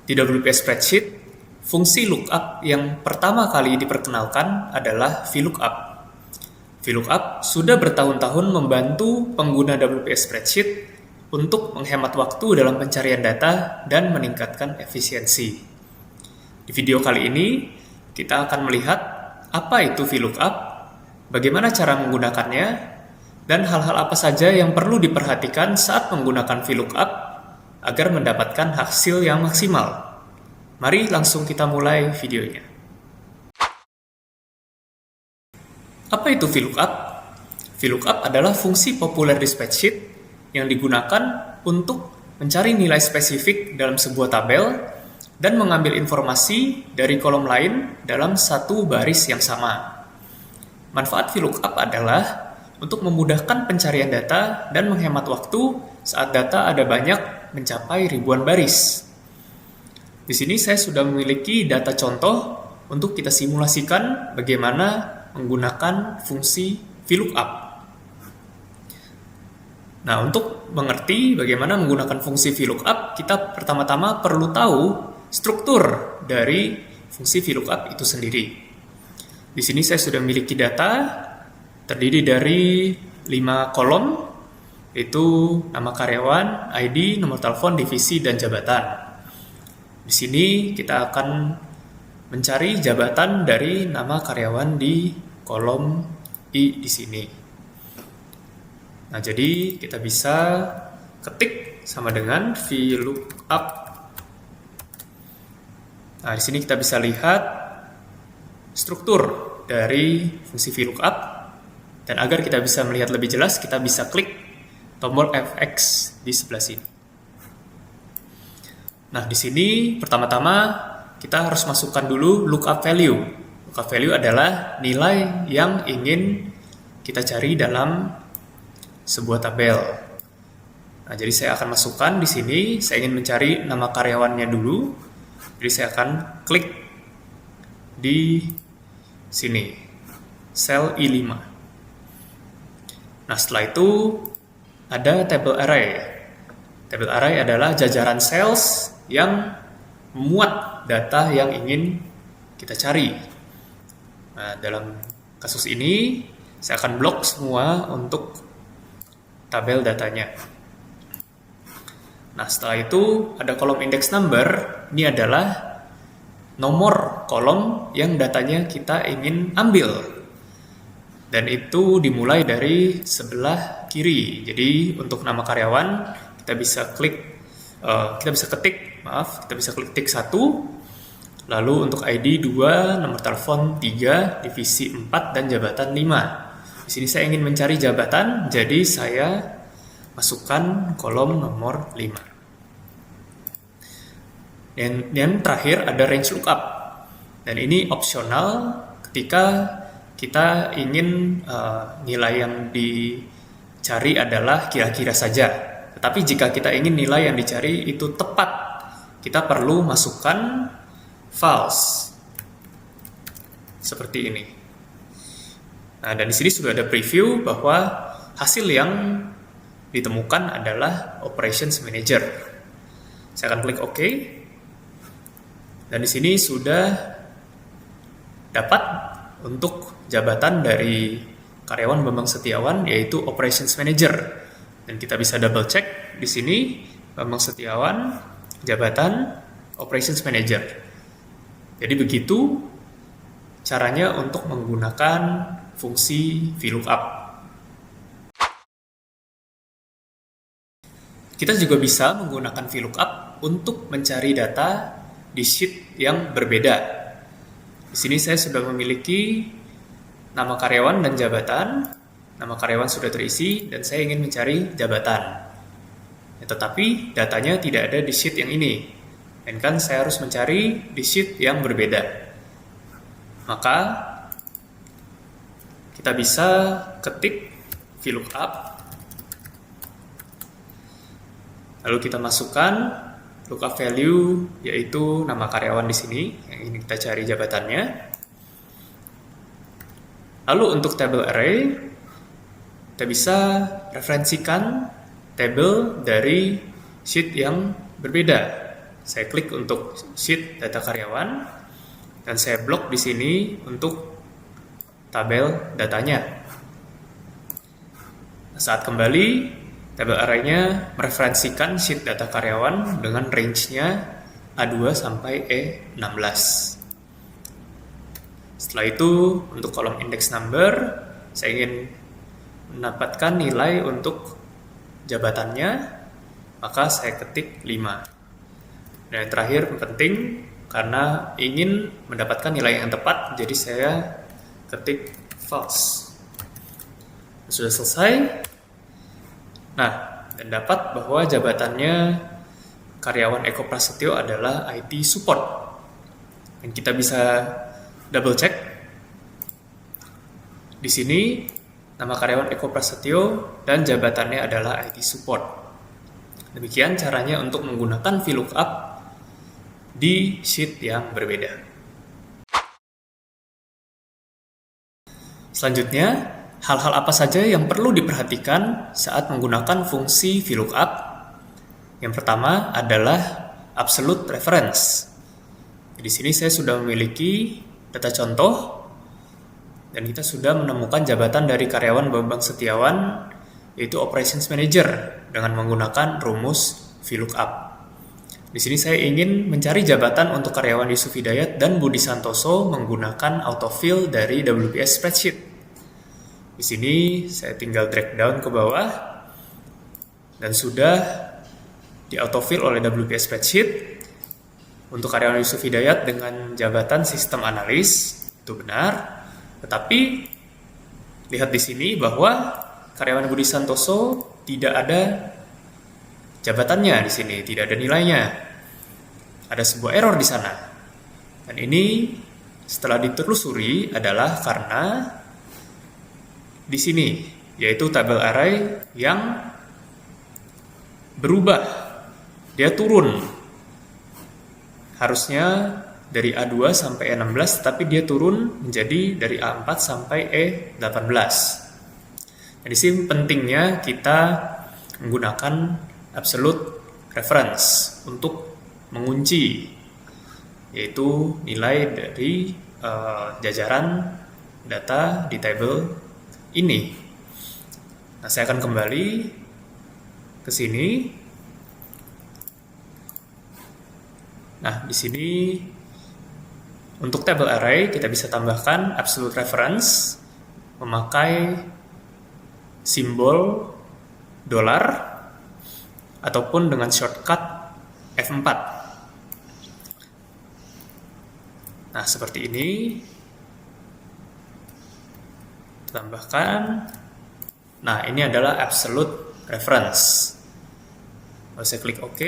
Di WPS Spreadsheet, fungsi lookup yang pertama kali diperkenalkan adalah VLOOKUP. VLOOKUP sudah bertahun-tahun membantu pengguna WPS Spreadsheet untuk menghemat waktu dalam pencarian data dan meningkatkan efisiensi. Di video kali ini, kita akan melihat apa itu VLOOKUP, bagaimana cara menggunakannya, dan hal-hal apa saja yang perlu diperhatikan saat menggunakan VLOOKUP agar mendapatkan hasil yang maksimal. Mari langsung kita mulai videonya. Apa itu VLOOKUP? VLOOKUP adalah fungsi populer di spreadsheet yang digunakan untuk mencari nilai spesifik dalam sebuah tabel dan mengambil informasi dari kolom lain dalam satu baris yang sama. Manfaat VLOOKUP adalah untuk memudahkan pencarian data dan menghemat waktu saat data ada banyak mencapai ribuan baris. Di sini saya sudah memiliki data contoh untuk kita simulasikan bagaimana menggunakan fungsi VLOOKUP. Nah, untuk mengerti bagaimana menggunakan fungsi VLOOKUP, kita pertama-tama perlu tahu struktur dari fungsi VLOOKUP itu sendiri. Di sini saya sudah memiliki data terdiri dari 5 kolom, yaitu nama karyawan, ID, nomor telepon, divisi, dan jabatan. Di sini kita akan mencari jabatan dari nama karyawan di kolom I di sini. Nah, jadi kita bisa ketik sama dengan VLOOKUP. Nah, di sini kita bisa lihat struktur dari fungsi VLOOKUP. Dan agar kita bisa melihat lebih jelas, kita bisa klik tombol FX di sebelah sini. Nah, di sini pertama-tama kita harus masukkan dulu lookup value. Lookup value adalah nilai yang ingin kita cari dalam sebuah tabel. Nah, jadi saya akan masukkan di sini, saya ingin mencari nama karyawannya dulu. Jadi saya akan klik di sini, sel I5. Nah, setelah itu ada table array. Table array adalah jajaran cells yang memuat data yang ingin kita cari. Nah, dalam kasus ini, saya akan blok semua untuk tabel datanya. Nah, setelah itu ada kolom index number. Ini adalah nomor kolom yang datanya kita ingin ambil. Dan itu dimulai dari sebelah kiri. Jadi untuk nama karyawan kita bisa klik tik 1, lalu untuk ID 2, nomor telepon 3, divisi 4, dan jabatan 5. Di sini saya ingin mencari jabatan, jadi saya masukkan kolom nomor 5. Dan terakhir ada range lookup. Dan ini opsional ketika kita ingin nilai yang dicari adalah kira-kira saja. Tetapi jika kita ingin nilai yang dicari itu tepat, kita perlu masukkan false. Seperti ini. Nah, dan di sini sudah ada preview bahwa hasil yang ditemukan adalah Operations Manager. Saya akan klik OK. Dan di sini sudah dapat untuk jabatan dari karyawan Bambang Setiawan, yaitu Operations Manager. Dan kita bisa double check di sini, Bambang Setiawan, jabatan Operations Manager. Jadi begitu caranya untuk menggunakan fungsi VLOOKUP. Kita juga bisa menggunakan VLOOKUP untuk mencari data di sheet yang berbeda. Di sini saya sudah memiliki nama karyawan dan jabatan. Nama karyawan sudah terisi dan saya ingin mencari jabatan. Ya, tetapi datanya tidak ada di sheet yang ini. Dan kan saya harus mencari di sheet yang berbeda. Maka kita bisa ketik VLOOKUP. Lalu kita masukkan lookup value, yaitu nama karyawan di sini yang ingin kita cari jabatannya. Lalu untuk table array, kita bisa referensikan tabel dari sheet yang berbeda. saya klik untuk sheet data karyawan dan saya blok di sini untuk tabel datanya. Saat kembali, tabel array-nya mereferensikan sheet data karyawan dengan range-nya A2 sampai E16. Setelah itu, untuk kolom index number, saya ingin mendapatkan nilai untuk jabatannya, maka saya ketik 5. Dan yang terakhir penting, karena ingin mendapatkan nilai yang tepat, jadi saya ketik false. Sudah selesai. Nah, dan dapat bahwa jabatannya karyawan Eko Prasetyo adalah IT support. Dan kita bisa double check. Di sini nama karyawan Eko Prasetyo dan jabatannya adalah IT support. Demikian caranya untuk menggunakan VLOOKUP di sheet yang berbeda. Selanjutnya, hal-hal apa saja yang perlu diperhatikan saat menggunakan fungsi VLOOKUP? Yang pertama adalah absolute reference. Di sini saya sudah memiliki data contoh dan kita sudah menemukan jabatan dari karyawan Bambang Setiawan, yaitu Operations Manager, dengan menggunakan rumus VLOOKUP. Di sini saya ingin mencari jabatan untuk karyawan Yusuf Hidayat dan Budi Santoso menggunakan autofill dari WPS spreadsheet. Di sini saya tinggal drag down ke bawah dan sudah di autofill oleh WPS spreadsheet untuk karyawan Yusuf Hidayat dengan jabatan sistem analis. Itu benar. Tetapi lihat di sini bahwa karyawan Budi Santoso tidak ada jabatannya di sini, tidak ada nilainya. Ada sebuah error di sana. Dan ini setelah ditelusuri adalah karena di sini, yaitu tabel array yang berubah. Dia turun. Harusnya dari A2 sampai E16, tapi dia turun menjadi dari A4 sampai E18. Jadi sini pentingnya kita menggunakan absolute reference untuk mengunci, yaitu nilai dari jajaran data di tabel ini. Nah, saya akan kembali ke sini. Nah, di sini untuk tabel array kita bisa tambahkan absolute reference memakai simbol $, ataupun dengan shortcut F4. Nah, seperti ini. Tambahkan. Nah, ini adalah absolute reference. Lalu saya klik OK.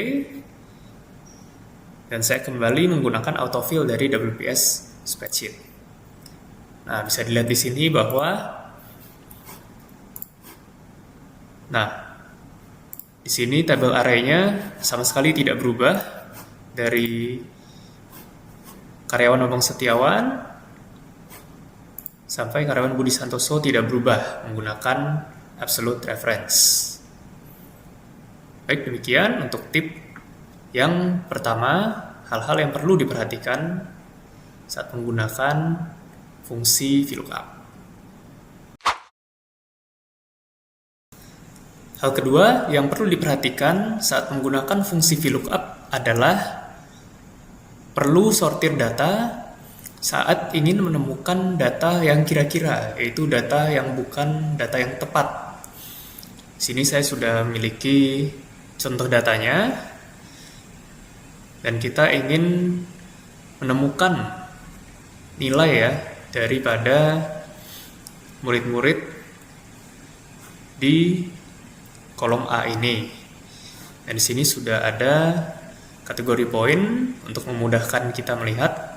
Dan saya kembali menggunakan autofill dari WPS spreadsheet. Nah, bisa dilihat di sini bahwa di sini tabel array-nya sama sekali tidak berubah dari karyawan Bambang Setiawan sampai karyawan Budi Santoso tidak berubah menggunakan absolute reference. Baik, demikian untuk tip yang pertama, hal-hal yang perlu diperhatikan saat menggunakan fungsi VLOOKUP. Hal kedua yang perlu diperhatikan saat menggunakan fungsi VLOOKUP adalah perlu sortir data saat ingin menemukan data yang kira-kira, yaitu data yang bukan data yang tepat. Sini saya sudah memiliki contoh datanya. Dan kita ingin menemukan nilai ya daripada murid-murid di kolom A ini. Dan di sini sudah ada kategori poin untuk memudahkan kita melihat,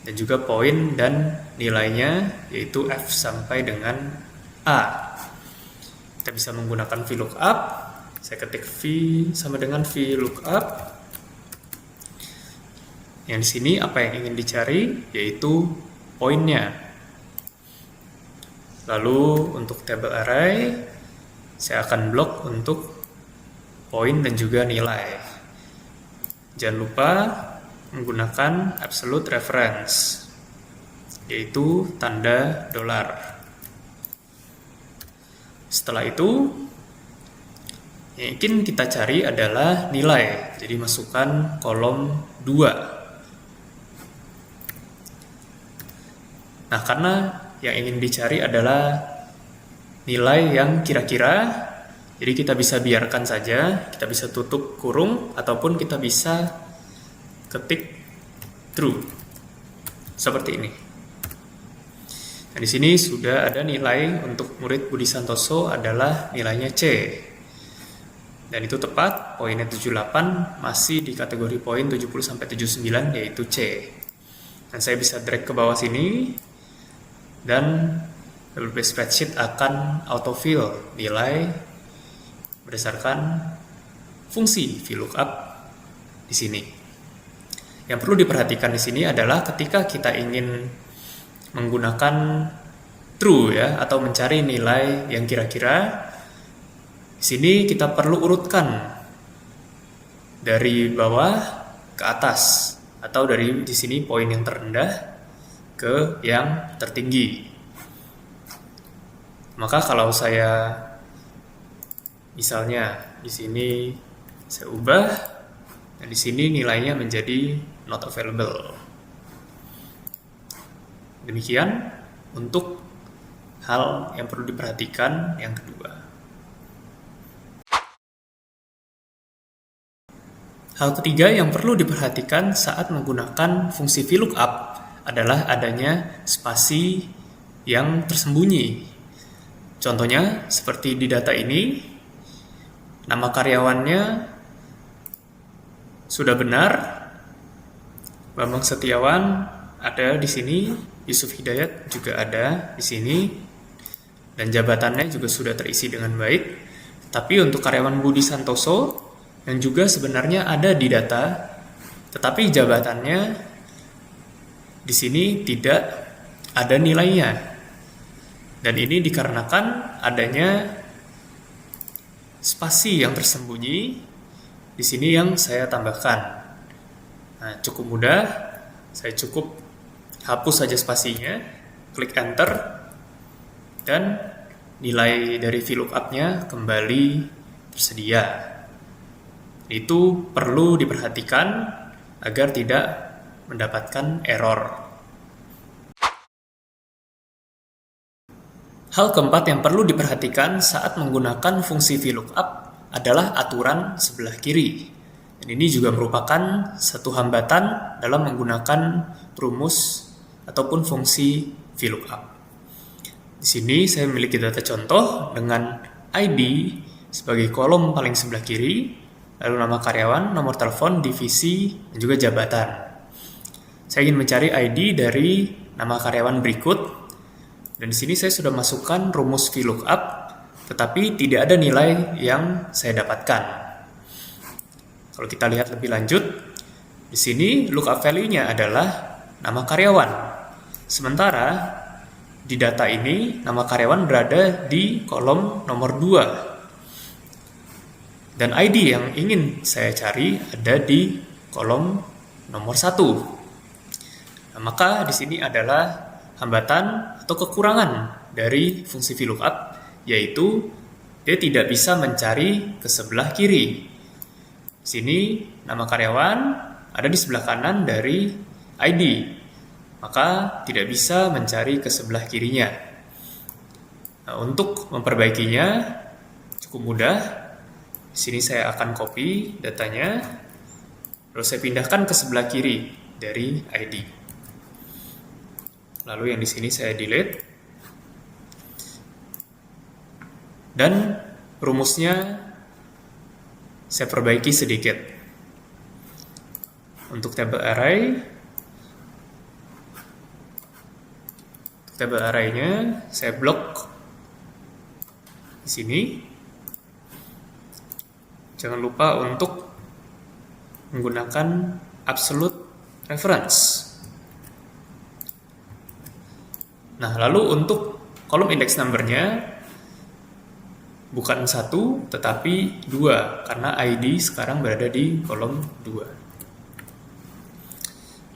dan juga poin dan nilainya yaitu F sampai dengan A. Kita bisa menggunakan VLOOKUP. Saya ketik V sama dengan VLOOKUP. Yang di sini apa yang ingin dicari yaitu poinnya. Lalu untuk tabel array saya akan blok untuk poin dan juga nilai. Jangan lupa menggunakan absolute reference, yaitu tanda dolar. Setelah itu, yang ingin kita cari adalah nilai. Jadi masukkan kolom 2. Nah, karena yang ingin dicari adalah nilai yang kira-kira, jadi kita bisa biarkan saja, kita bisa tutup kurung, ataupun kita bisa ketik true. Seperti ini. Nah, di sini sudah ada nilai untuk murid Budi Santoso adalah nilainya C. Dan itu tepat, poinnya 78, masih di kategori poin 70-79, yaitu C. Dan saya bisa drag ke bawah sini, dan WP Spreadsheet akan autofill nilai berdasarkan fungsi VLOOKUP di sini. Yang perlu diperhatikan di sini adalah ketika kita ingin menggunakan true ya, atau mencari nilai yang kira-kira, di sini kita perlu urutkan dari bawah ke atas, atau dari di sini poin yang terendah ke yang tertinggi. Maka kalau saya misalnya di sini saya ubah, dan di sini nilainya menjadi not available. Demikian untuk hal yang perlu diperhatikan yang kedua. Hal ketiga yang perlu diperhatikan saat menggunakan fungsi VLOOKUP adalah adanya spasi yang tersembunyi. Contohnya seperti di data ini, nama karyawannya sudah benar, Bambang Setiawan ada di sini, Yusuf Hidayat juga ada di sini, dan jabatannya juga sudah terisi dengan baik. Tapi untuk karyawan Budi Santoso yang juga sebenarnya ada di data, tetapi jabatannya di sini tidak ada nilainya. Dan ini dikarenakan adanya spasi yang tersembunyi di sini yang saya tambahkan. Nah, cukup mudah. Saya cukup hapus saja spasinya, klik enter, dan nilai dari VLOOKUP-nya kembali tersedia. Itu perlu diperhatikan agar tidak mendapatkan error. Hal keempat yang perlu diperhatikan saat menggunakan fungsi VLOOKUP adalah aturan sebelah kiri. Dan ini juga merupakan satu hambatan dalam menggunakan rumus ataupun fungsi VLOOKUP. Di sini saya memiliki data contoh dengan ID sebagai kolom paling sebelah kiri, lalu nama karyawan, nomor telepon, divisi, dan juga jabatan. Saya ingin mencari ID dari nama karyawan berikut, dan di sini saya sudah masukkan rumus VLOOKUP, tetapi tidak ada nilai yang saya dapatkan. Kalau kita lihat lebih lanjut, di sini lookup value-nya adalah nama karyawan. Sementara di data ini nama karyawan berada di kolom nomor 2. Dan ID yang ingin saya cari ada di kolom nomor 1. Nah, maka di sini adalah hambatan atau kekurangan dari fungsi VLOOKUP, yaitu dia tidak bisa mencari ke sebelah kiri. Di sini nama karyawan ada di sebelah kanan dari ID, maka tidak bisa mencari ke sebelah kirinya. Nah, untuk memperbaikinya cukup mudah. Di sini saya akan copy datanya, lalu saya pindahkan ke sebelah kiri dari ID. Lalu yang di sini saya delete, dan rumusnya saya perbaiki sedikit. Untuk table array-nya saya blok di sini. Jangan lupa untuk menggunakan absolute reference. Nah, lalu untuk kolom index number-nya bukan 1 tetapi 2, karena ID sekarang berada di kolom 2.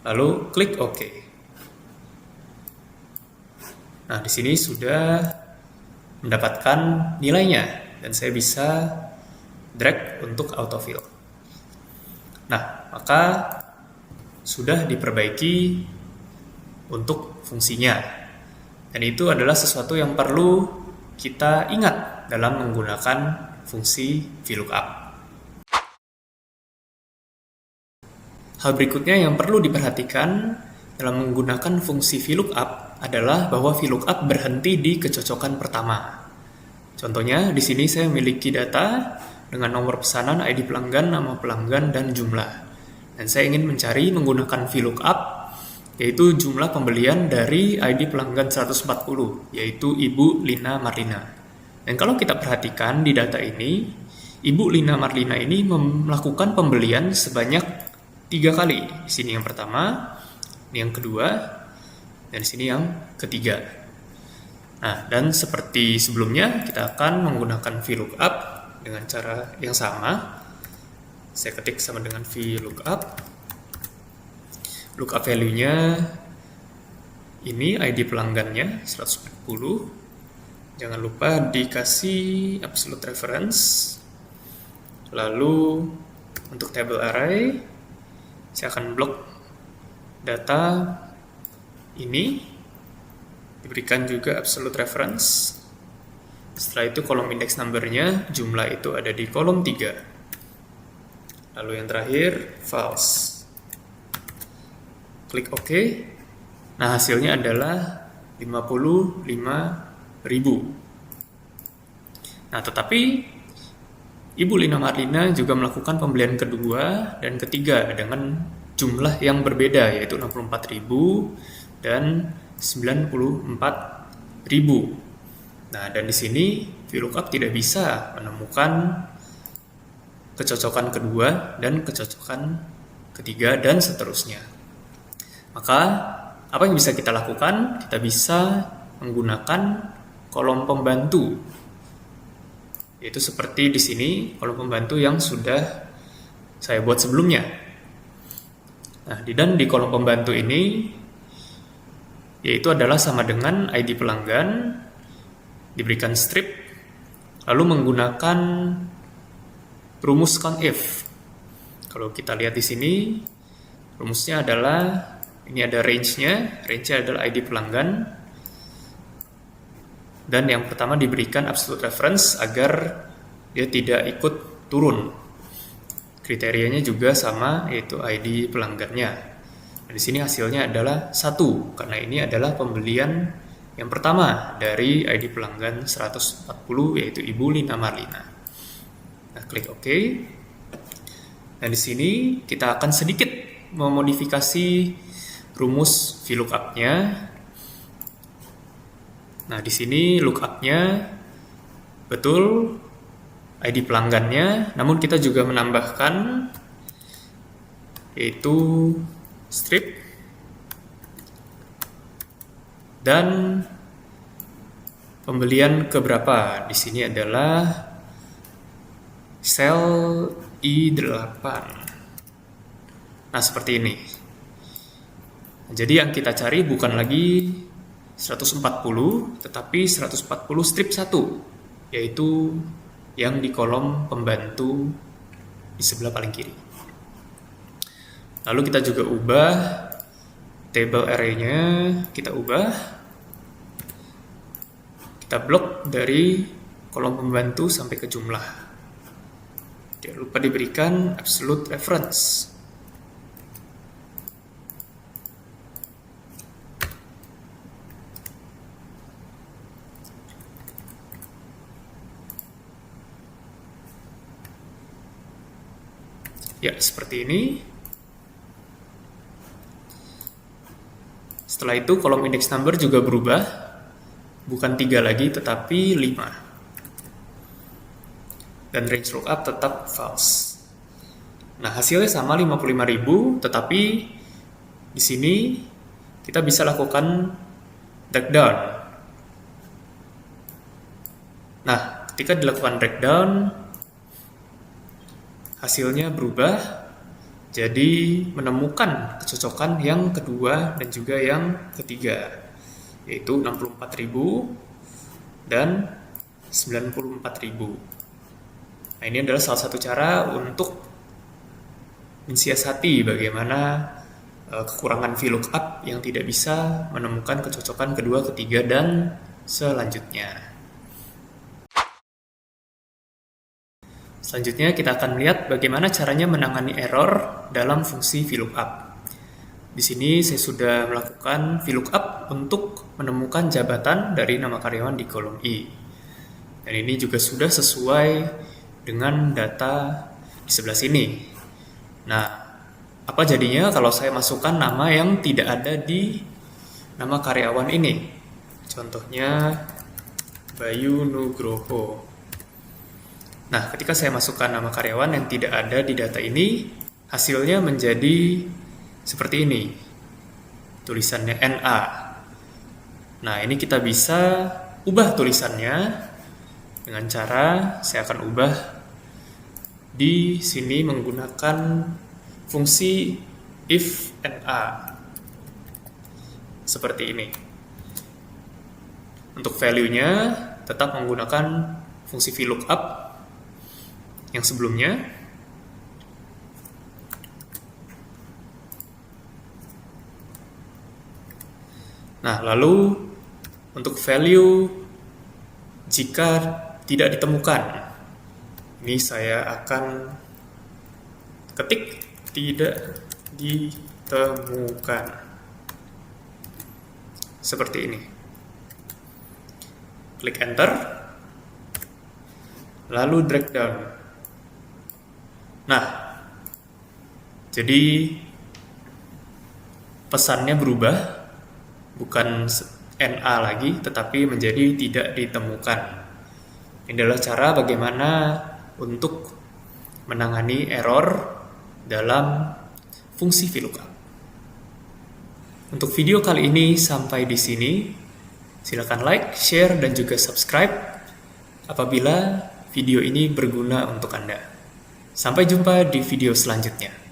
lalu klik OK. Nah, di sini sudah mendapatkan nilainya dan saya bisa drag untuk autofill. Nah, maka sudah diperbaiki untuk fungsinya. Dan itu adalah sesuatu yang perlu kita ingat dalam menggunakan fungsi VLOOKUP. Hal berikutnya yang perlu diperhatikan dalam menggunakan fungsi VLOOKUP adalah bahwa VLOOKUP berhenti di kecocokan pertama. Contohnya, di sini saya memiliki data dengan nomor pesanan, ID pelanggan, nama pelanggan, dan jumlah. Dan saya ingin mencari menggunakan VLOOKUP, yaitu jumlah pembelian dari ID pelanggan 140, yaitu Ibu Lina Marlina. Dan kalau kita perhatikan di data ini, Ibu Lina Marlina ini melakukan pembelian sebanyak 3 kali. Di sini yang pertama, ini yang kedua, dan di sini yang ketiga. Nah, dan seperti sebelumnya, kita akan menggunakan VLOOKUP dengan cara yang sama. Saya ketik sama dengan VLOOKUP. Lookup value-nya ini ID pelanggannya 140. Jangan lupa dikasih absolute reference. Lalu untuk table array, saya akan blok data ini, diberikan juga absolute reference. Setelah itu kolom index number-nya, jumlah itu ada di kolom 3. Lalu yang terakhir, false. Klik OK. Nah, hasilnya adalah 55.000. Nah, tetapi Ibu Lina Marlina juga melakukan pembelian kedua dan ketiga dengan jumlah yang berbeda, yaitu 64.000 dan 94.000. Nah, dan di sini VLOOKUP tidak bisa menemukan kecocokan kedua dan kecocokan ketiga dan seterusnya. Maka, apa yang bisa kita lakukan? Kita bisa menggunakan kolom pembantu. Yaitu seperti di sini, kolom pembantu yang sudah saya buat sebelumnya. Nah, dan di kolom pembantu ini, yaitu adalah sama dengan ID pelanggan, diberikan strip, lalu menggunakan rumus COUNTIF. Kalau kita lihat di sini, rumusnya adalah, ini ada range-nya adalah ID pelanggan, dan yang pertama diberikan absolute reference agar dia tidak ikut turun. Kriterianya juga sama, yaitu ID pelanggannya. Dan di sini hasilnya adalah 1, karena ini adalah pembelian yang pertama dari ID pelanggan 140, yaitu Ibu Lina Marlina. Nah, klik OK. Dan di sini kita akan sedikit memodifikasi rumus VLOOKUP-nya. Nah, di sini lookup-nya betul ID pelanggannya, namun kita juga menambahkan yaitu strip dan pembelian keberapa. Di sini adalah sel I8. Nah, seperti ini. Jadi yang kita cari bukan lagi 140, tetapi 140 strip 1, yaitu yang di kolom pembantu di sebelah paling kiri. Lalu kita juga ubah table array-nya, kita ubah. Kita blok dari kolom pembantu sampai ke jumlah. Jangan lupa diberikan absolute reference. Ya, seperti ini. Setelah itu kolom index number juga berubah. Bukan 3 lagi, tetapi 5. Dan range lookup tetap false. Nah, hasilnya sama 55.000, tetapi di sini kita bisa lakukan drag down. Nah, ketika dilakukan drag down, hasilnya berubah Jadi menemukan kecocokan yang kedua dan juga yang ketiga, yaitu 64.000 dan 94.000. Nah, ini adalah salah satu cara untuk mensiasati bagaimana kekurangan VLOOKUP yang tidak bisa menemukan kecocokan kedua, ketiga, dan selanjutnya. Selanjutnya kita akan melihat bagaimana caranya menangani error dalam fungsi VLOOKUP. Di sini saya sudah melakukan VLOOKUP untuk menemukan jabatan dari nama karyawan di kolom I. Dan ini juga sudah sesuai dengan data di sebelah sini. Nah, apa jadinya kalau saya masukkan nama yang tidak ada di nama karyawan ini? Contohnya Bayu Nugroho. Nah, ketika saya masukkan nama karyawan yang tidak ada di data ini, hasilnya menjadi seperti ini. Tulisannya NA. Nah, ini kita bisa ubah tulisannya dengan cara saya akan ubah di sini menggunakan fungsi if NA. Seperti ini. Untuk value-nya tetap menggunakan fungsi VLOOKUP yang sebelumnya. Nah, lalu untuk value jika tidak ditemukan, ini saya akan ketik tidak ditemukan. Seperti ini. Klik enter. Lalu drag down. Nah, jadi pesannya berubah, bukan NA lagi, tetapi menjadi tidak ditemukan. Ini adalah cara bagaimana untuk menangani error dalam fungsi VLOOKUP. Untuk video kali ini sampai di sini. Silakan like, share, dan juga subscribe apabila video ini berguna untuk Anda. Sampai jumpa di video selanjutnya.